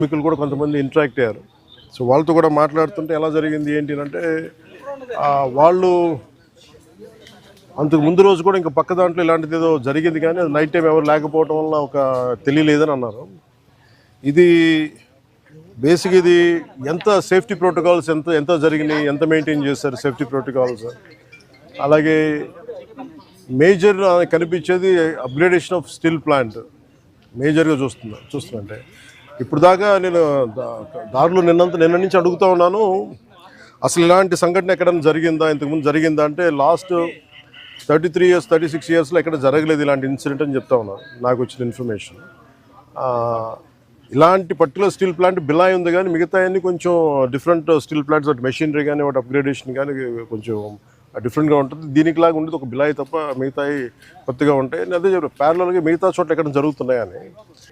కార్మికులు కూడా కొంతమంది ఇంటరాక్ట్ అయ్యారు. సో వాళ్ళతో కూడా మాట్లాడుతుంటే ఎలా జరిగింది ఏంటి అంటే వాళ్ళు అంతకు ముందు రోజు కూడా ఇంకా పక్క దాంట్లో ఇలాంటిది ఏదో జరిగింది, కానీ అది నైట్ టైం ఎవరు లేకపోవడం వల్ల ఒక తెలియలేదని అన్నారు. ఇది బేసిక్ ఇది ఎంత సేఫ్టీ ప్రోటోకాల్స్ ఎంత జరిగినాయి, ఎంత మెయింటైన్ చేశారు సేఫ్టీ ప్రోటోకాల్స్. అలాగే మేజర్ కనిపించేది అప్గ్రేడేషన్ ఆఫ్ స్టీల్ ప్లాంట్ మేజర్గా చూస్తుంటే ఇప్పుడు దాకా నేను దారిలో నిన్న నుంచి అడుగుతూ ఉన్నాను, అసలు ఇలాంటి సంఘటన ఎక్కడైనా జరిగిందా, ఇంతకుముందు జరిగిందా అంటే లాస్ట్ 36 ఇయర్స్లో ఎక్కడ జరగలేదు ఇలాంటి ఇన్సిడెంట్ అని చెప్తా ఉన్నాను. నాకు వచ్చిన ఇన్ఫర్మేషన్ ఇలాంటి పర్టికులర్ స్టీల్ ప్లాంట్ బిలాయ్ ఉంది, కానీ మిగతా అన్ని కొంచెం డిఫరెంట్ స్టీల్ ప్లాంట్స్ వాటి మెషినరీ కానీ వాటి అప్గ్రేడేషన్ కానీ కొంచెం డిఫరెంట్గా ఉంటుంది. దీనికి లాగా ఉండేది ఒక బిలాయి తప్ప మిగతాయి కొత్తగా ఉంటాయి. అదే చెప్పారు ప్యారలల్గా మిగతా చోట్ల ఎక్కడ జరుగుతున్నాయని.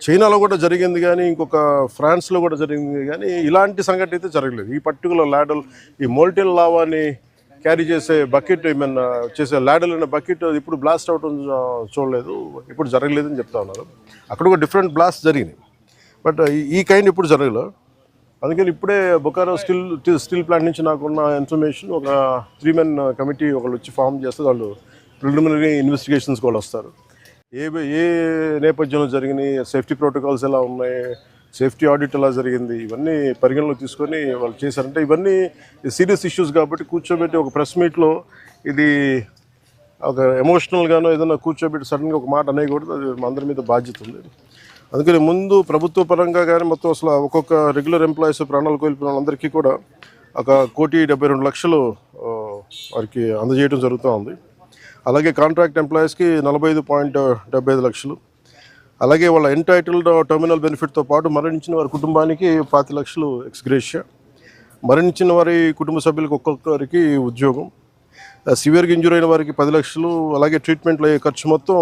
చైనాలో కూడా జరిగింది, కానీ ఇంకొక ఫ్రాన్స్లో కూడా జరిగింది, కానీ ఇలాంటి సంఘటన అయితే జరగలేదు. ఈ పర్టికులర్ ల్యాడల్ ఈ మోల్టెన్ లావాని క్యారీ చేసే బకెట్ ఏమైనా చేసే ల్యాడల్ అనే బకెట్ ఇప్పుడు బ్లాస్ట్ అవటం చూడలేదు, ఇప్పుడు జరగలేదని చెప్తా ఉన్నారు. అక్కడ ఒక డిఫరెంట్ బ్లాస్ట్ జరిగినాయి, బట్ ఈ కైండ్ ఇప్పుడు జరగలేదు. అందుకని ఇప్పుడే బొకారో స్టీల్ ప్లాంట్ నుంచి నాకున్న ఇన్ఫర్మేషన్ ఒక 3 men కమిటీ ఒకళ్ళు వచ్చి ఫామ్ చేస్తే వాళ్ళు ప్రిలిమినరీ ఇన్వెస్టిగేషన్స్ కూడా వస్తారు. ఏ నేపథ్యంలో జరిగినాయి, సేఫ్టీ ప్రోటోకాల్స్ ఎలా ఉన్నాయి, సేఫ్టీ ఆడిట్ ఎలా జరిగింది, ఇవన్నీ పరిగణలో తీసుకొని వాళ్ళు చేశారంటే ఇవన్నీ సీరియస్ ఇష్యూస్ కాబట్టి కూర్చోబెట్టి ఒక ప్రెస్ మీట్లో ఇది ఒక ఎమోషనల్గానో ఏదైనా కూర్చోబెట్టి సడన్గా ఒక మాట అనేయకూడదు. అది మా అందరి మీద బాధ్యత ఉంది. అందుకని ముందు ప్రభుత్వ పరంగా కానీ మొత్తం అసలు ఒక్కొక్క రెగ్యులర్ ఎంప్లాయీస్ ప్రాణాలు కోల్పోయిన వాళ్ళందరికీ కూడా 1,72,00,000 వారికి అందజేయడం జరుగుతూ ఉంది. అలాగే కాంట్రాక్ట్ ఎంప్లాయీస్కి 45.75 లక్షలు, అలాగే వాళ్ళ ఎంటైటిల్డ్ టర్మినల్ బెనిఫిట్తో పాటు మరణించిన వారి కుటుంబానికి 50 లక్షలు ఎక్స్గ్రేషియా, మరణించిన వారి కుటుంబ సభ్యులకు ఒక్కొక్కరికి ఉద్యోగం, సివియర్గా ఇంజూర్ అయిన వారికి 10 లక్షలు, అలాగే ట్రీట్మెంట్లో అయ్యే ఖర్చు మొత్తం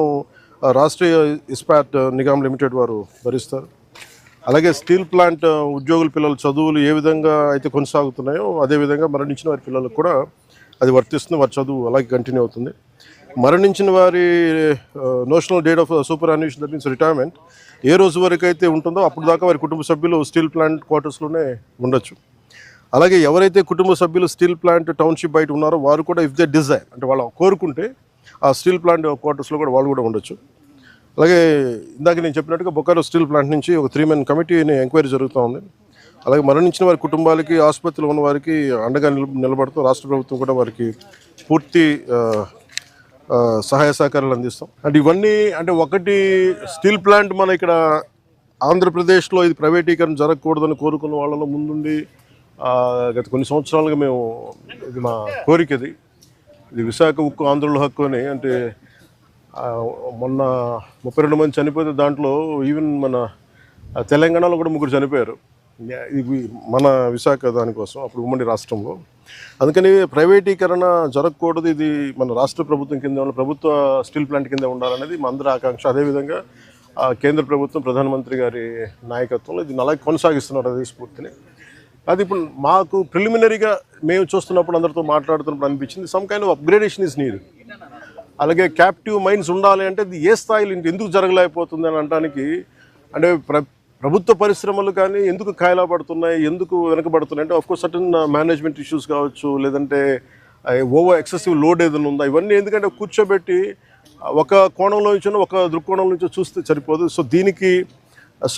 రాష్ట్రీయ ఇస్పాట్ నిగమ్ లిమిటెడ్ వారు భరిస్తారు. అలాగే స్టీల్ ప్లాంట్ ఉద్యోగుల పిల్లల చదువులు ఏ విధంగా అయితే కొనసాగుతున్నాయో అదేవిధంగా మరణించిన వారి పిల్లలకు కూడా అది వర్తిస్తుంది. వారి చదువు అలాగే కంటిన్యూ అవుతుంది. మరణించిన వారి notional date of superannuation that means retirement ఏ రోజు వరకు అయితే ఉంటుందో అప్పుడు దాకా వారి కుటుంబ సభ్యులు స్టీల్ ప్లాంట్ క్వార్టర్స్లోనే ఉండొచ్చు. అలాగే ఎవరైతే కుటుంబ సభ్యులు స్టీల్ ప్లాంట్ టౌన్షిప్ బయట ఉన్నారో వారు కూడా ఇఫ్ దే డిజైర్ అంటే వాళ్ళు కోరుకుంటే ఆ స్టీల్ ప్లాంట్ క్వార్టర్స్లో కూడా వాళ్ళు కూడా ఉండొచ్చు. అలాగే ఇందాక నేను చెప్పినట్టుగా బొకారో స్టీల్ ప్లాంట్ నుంచి ఒక 3 men కమిటీని ఎంక్వైరీ జరుగుతూ ఉంది. అలాగే మరణించిన వారి కుటుంబాలకి ఆసుపత్రిలో ఉన్న వారికి అండగా నిలబడుతూ రాష్ట్ర ప్రభుత్వం కూడా వారికి పూర్తి సహాయ సహకారాలు అందిస్తాం. అంటే ఇవన్నీ అంటే ఒకటి స్టీల్ ప్లాంట్ మన ఇక్కడ ఆంధ్రప్రదేశ్లో ఇది ప్రైవేటీకరణ జరగకూడదని కోరుకున్న వాళ్ళలో ముందుండి గత కొన్ని సంవత్సరాలుగా మేము ఇది మా కోరిక. ఇది విశాఖ ఉక్కు ఆంధ్రుల హక్కు అని. అంటే మొన్న 32 మంది చనిపోతే దాంట్లో ఈవెన్ మన తెలంగాణలో కూడా 3 చనిపోయారు. ఇది మన విశాఖ దానికోసం అప్పుడు ఉమ్మడి రాష్ట్రంలో. అందుకని ప్రైవేటీకరణ జరగకూడదు, ఇది మన రాష్ట్ర ప్రభుత్వం కింద ప్రభుత్వ స్టీల్ ప్లాంట్ కింద ఉండాలనేది మా అందరి ఆకాంక్ష. అదేవిధంగా కేంద్ర ప్రభుత్వం ప్రధానమంత్రి గారి నాయకత్వంలో ఇది అలాగే కొనసాగిస్తున్నారు అదే స్ఫూర్తిని. అది ఇప్పుడు మాకు ప్రిలిమినరీగా మేము చూస్తున్నప్పుడు అందరితో మాట్లాడుతున్నప్పుడు అనిపించింది some kind of upgradation is need. అలాగే క్యాప్టివ్ మైన్స్ ఉండాలి అంటే అది ఏ స్థాయిలో ఎందుకు జరగలేకపోతుంది అని అనడానికి అంటే ప్రభుత్వ పరిశ్రమలు కానీ ఎందుకు కాయలా పడుతున్నాయి, ఎందుకు వెనకబడుతున్నాయి అంటే ఆఫ్కోర్స్ సర్టన్ మేనేజ్మెంట్ ఇష్యూస్ కావచ్చు, లేదంటే ఓవర్ ఎక్సెసివ్ లోడ్ ఏదైనా ఉందా, ఇవన్నీ ఎందుకంటే కూర్చోబెట్టి ఒక కోణంలో నుంచో ఒక దృక్కోణం నుంచో చూస్తే సరిపోదు. సో దీనికి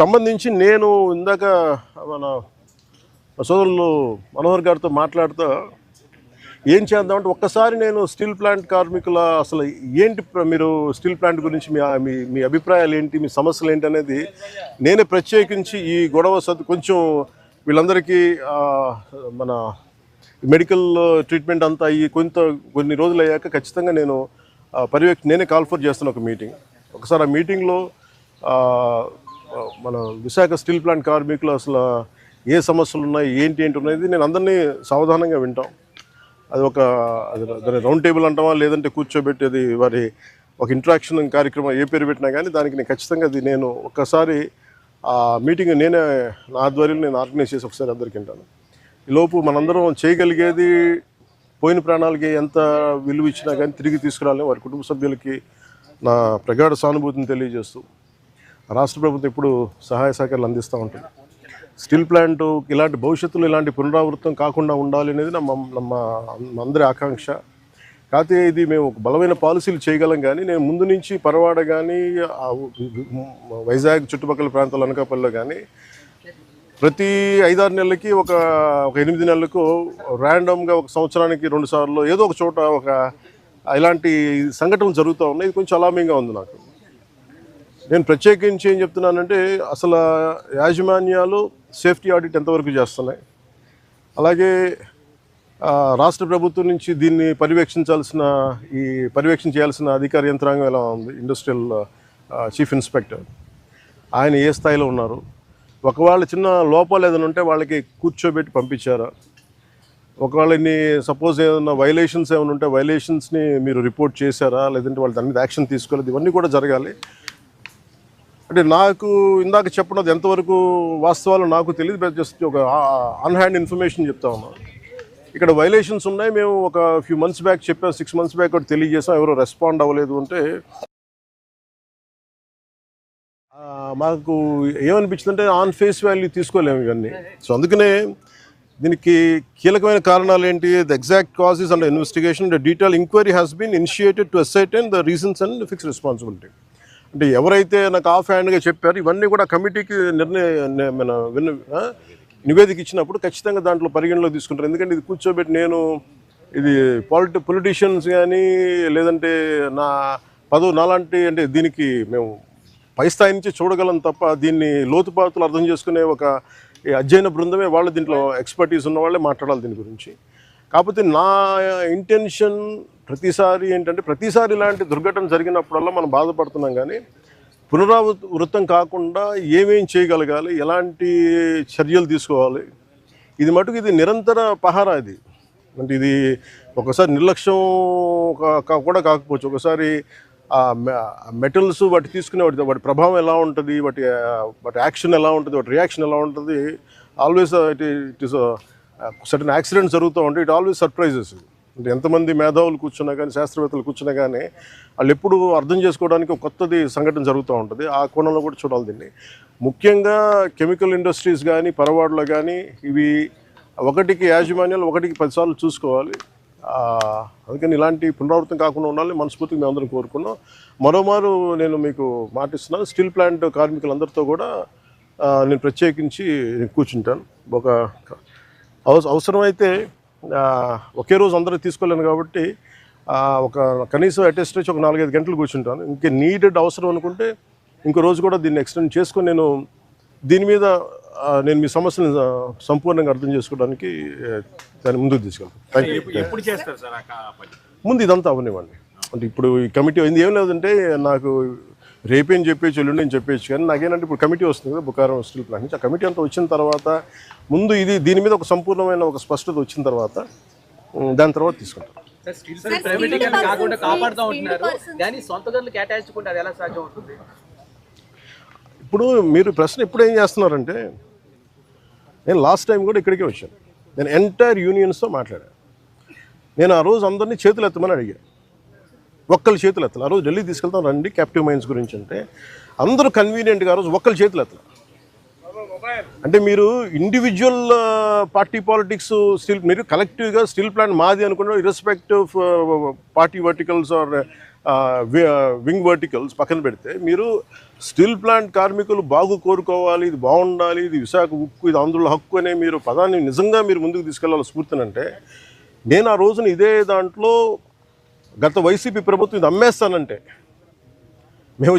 సంబంధించి నేను ఇందాక మన సోదరులు మనోహర్ గారితో మాట్లాడుతూ ఏం చేద్దామంటే ఒక్కసారి నేను స్టీల్ ప్లాంట్ కార్మికుల అసలు ఏంటి మీరు స్టీల్ ప్లాంట్ గురించి మీ అభిప్రాయాలు ఏంటి, మీ సమస్యలు ఏంటి అనేది నేనే ప్రత్యేకించి ఈ గొడవ కొంచెం వీళ్ళందరికీ మన మెడికల్ ట్రీట్మెంట్ అంతా కొన్ని రోజులు అయ్యాక ఖచ్చితంగా నేను నేనే కాల్ఫర్ చేస్తున్న ఒక మీటింగ్. ఒకసారి ఆ మీటింగ్లో మన విశాఖ స్టీల్ ప్లాంట్ కార్మికులు అసలు ఏ సమస్యలు ఉన్నాయి ఏంటి ఉన్నది నేను అందరినీ సావధానంగా వింటాం. అది దాని రౌండ్ టేబుల్ అంటామా లేదంటే కూర్చోబెట్టేది వారి ఒక ఇంటరాక్షన్ కార్యక్రమం ఏ పేరు పెట్టినా కానీ దానికి నేను ఖచ్చితంగా నేను ఒక్కసారి ఆ మీటింగ్ నేనే నా ఆధ్వర్యంలో నేను ఆర్గనైజ్ చేసి ఒకసారి అందరికి వింటాను. ఈలోపు మనందరం చేయగలిగేది పోయిన ప్రాణాలకి ఎంత విలువ ఇచ్చినా కానీ తిరిగి తీసుకురాలని వారి కుటుంబ సభ్యులకి నా ప్రగాఢ సానుభూతిని తెలియజేస్తూ రాష్ట్ర ప్రభుత్వం ఇప్పుడు సహాయ సహకారాలు అందిస్తూ ఉంటుంది. స్టీల్ ప్లాంట్ ఇలాంటి భవిష్యత్తులో ఇలాంటి పునరావృతం కాకుండా ఉండాలి అనేది మా అందరి ఆకాంక్ష. కాకపోతే ఇది మేము ఒక బలమైన పాలసీలు చేయగలం, కానీ నేను ముందు నుంచి పరవాడ కానీ వైజాగ్ చుట్టుపక్కల ప్రాంతాల అనకాపల్లిలో కానీ ప్రతి 5-6 నెలలకి ఒక 8 నెలలకు ర్యాండమ్గా ఒక సంవత్సరానికి 2 సార్లు ఏదో ఒక చోట ఇలాంటి సంఘటనలు జరుగుతూ ఉన్నాయి. ఇది కొంచెం అలామింగ్గా ఉంది నాకు. నేను ప్రత్యేకించి ఏం చెప్తున్నానంటే, అసలు యాజమాన్యాలు సేఫ్టీ ఆడిట్ ఎంతవరకు చేస్తున్నాయి, అలాగే రాష్ట్ర ప్రభుత్వం నుంచి దీన్ని పర్యవేక్షణ చేయాల్సిన అధికార యంత్రాంగం ఎలా ఉంది, ఇండస్ట్రియల్ చీఫ్ ఇన్స్పెక్టర్ ఆయన ఏ స్థాయిలో ఉన్నారు, ఒకవేళ చిన్న లోపాలు ఏదైనా ఉంటే వాళ్ళకి కూర్చోబెట్టి పంపించారా, ఒకవేళ సపోజ్ ఏదైనా వైలేషన్స్ ఏమైనా ఉంటే వైలేషన్స్ని మీరు రిపోర్ట్ చేశారా, లేదంటే వాళ్ళ దాని మీద యాక్షన్ తీసుకోలేదు, ఇవన్నీ కూడా జరగాలి. అంటే నాకు ఇందాక చెప్పినది ఎంతవరకు వాస్తవాలు నాకు తెలియదు, జస్ట్ ఒక ఆన్ హ్యాండ్ ఇన్ఫర్మేషన్ చెప్తా ఉన్నాను. ఇక్కడ వైలేషన్స్ ఉన్నాయి, మేము ఒక ఫ్యూ మంత్స్ బ్యాక్ చెప్పాం, 6 months బ్యాక్ ఒకటి తెలియజేసాం, ఎవరో రెస్పాండ్ అవ్వలేదు అంటే మాకు ఏమనిపించిందంటే ఆన్ ఫేస్ వాల్యూ తీసుకోలేము ఇవన్నీ. సో అందుకనే దీనికి కీలకమైన కారణాలు ఏంటి, the exact causes and investigation the detail enquiry has been initiated to ascertain the reasons and fix responsibility. అంటే ఎవరైతే నాకు ఆఫ్ హ్యాండ్గా చెప్పారు ఇవన్నీ కూడా కమిటీకి నివేదిక ఇచ్చినప్పుడు ఖచ్చితంగా దాంట్లో పరిగణలో తీసుకుంటారు. ఎందుకంటే ఇది కూర్చోబెట్టి నేను ఇది పొలిటీషియన్స్ కానీ లేదంటే నా పదవి నాలాంటి అంటే దీనికి మేము పై స్థాయి నుంచి చూడగలం తప్ప దీన్ని లోతుపాతులు అర్థం చేసుకునే ఒక అధ్యయన బృందమే వాళ్ళు దీంట్లో ఎక్స్పర్టీస్ ఉన్న వాళ్ళే మాట్లాడాలి దీని గురించి. కాకపోతే నా ఇంటెన్షన్ ప్రతిసారి ఏంటంటే, ప్రతిసారి ఇలాంటి దుర్ఘటన జరిగినప్పుడల్లా మనం బాధపడుతున్నాం, కానీ పునరావృతం కాకుండా ఏమేం చేయగలగాలి, ఎలాంటి చర్యలు తీసుకోవాలి, ఇది మటుకు ఇది నిరంతర పహారా. ఇది అంటే ఇది ఒకసారి నిర్లక్ష్యం కూడా కాకపోవచ్చు, ఒకసారి మెటల్స్ వాటి తీసుకునే వాటి ప్రభావం ఎలా ఉంటుంది, వాటి యాక్షన్ ఎలా ఉంటుంది, వాటి రియాక్షన్ ఎలా ఉంటుంది, always it is certain accidents జరుగుతూ ఉంటాయి. It always surprises. అంటే ఎంతమంది మేధావులు కూర్చున్నా కానీ శాస్త్రవేత్తలు కూర్చున్నా కానీ వాళ్ళు ఎప్పుడు అర్థం చేసుకోవడానికి ఒక కొత్తది సంఘటన జరుగుతూ ఉంటుంది. ఆ కోణంలో కూడా చూడాలి దీన్ని. ముఖ్యంగా కెమికల్ ఇండస్ట్రీస్ కానీ పరవాడలో కానీ ఇవి ఒకటికి యాజమాన్యాలు 1కి 10 సార్లు చూసుకోవాలి. అందుకని ఇలాంటి పునరావృతం కాకుండా ఉండాలని మనస్ఫూర్తిగా మేము అందరం కోరుకున్నాం. మరోమారు నేను మీకు మాటిస్తున్నాను, స్టీల్ ప్లాంట్ కార్మికులందరితో కూడా నేను ప్రత్యేకించి కూర్చుంటాను. ఒక అవసరమైతే ఒకే రోజు అందరూ తీసుకోలేను కాబట్టి ఒక కనీసం అటెస్ట్ వచ్చి ఒక 4-5 గంటలు కూర్చుంటాను. ఇంకే నీడెడ్ అవసరం అనుకుంటే ఇంకో రోజు కూడా దీన్ని ఎక్స్టెండ్ చేసుకొని నేను దీని మీద నేను మీ సమస్యను సంపూర్ణంగా అర్థం చేసుకోవడానికి దాన్ని ముందుకు తీసుకెళ్తాను. ముందు ఇదంతా అవనివ్వండి. అంటే ఇప్పుడు ఈ కమిటీ అయింది ఏం లేదంటే, నాకు రేపేం చెప్పేసి ఎల్లుండి అని చెప్పేసి, కానీ నాకేంటంటే ఇప్పుడు కమిటీ వస్తుంది కదా బుకారం స్టీల్ ప్లాంట్ నుంచి. ఆ కమిటీ అంతా వచ్చిన తర్వాత ముందు దీని మీద ఒక సంపూర్ణమైన ఒక స్పష్టత వచ్చిన తర్వాత దాని తర్వాత తీసుకుంటాం. ఇప్పుడు మీరు ప్రశ్న ఇప్పుడు ఏం చేస్తున్నారంటే, నేను లాస్ట్ టైం కూడా ఇక్కడికే వచ్చాను. నేను ఎంటైర్ యూనియన్స్తో మాట్లాడాను. నేను ఆ రోజు అందరినీ చేతులు ఎత్తమని అడిగాను. ఒక్కళ్ళు చేతులు ఎత్తలు. ఆ రోజు ఢిల్లీ తీసుకెళ్తాం రండి క్యాప్టివ్ మైన్స్ గురించి అంటే అందరూ కన్వీనియంట్గా ఆ రోజు ఒక్కళ్ళు చేతులు ఎత్తలు. అంటే మీరు ఇండివిజువల్ పార్టీ పాలిటిక్స్ మీరు కలెక్టివ్గా స్టీల్ ప్లాంట్ మాది అనుకున్న irrespective party verticals or wing verticals పక్కన పెడితే, మీరు స్టీల్ ప్లాంట్ కార్మికులు బాగు కోరుకోవాలి, ఇది బాగుండాలి, ఇది విశాఖ ఉక్కు, ఇది ఆంధ్రుల హక్కు అనే మీరు పదాన్ని నిజంగా మీరు ముందుకు తీసుకెళ్లాలి స్ఫూర్తినంటే, నేను ఆ రోజున ఇదే దాంట్లో గత వైసీపీ ప్రభుత్వం ఇది అమ్మేస్తానంటే మేము వచ్చి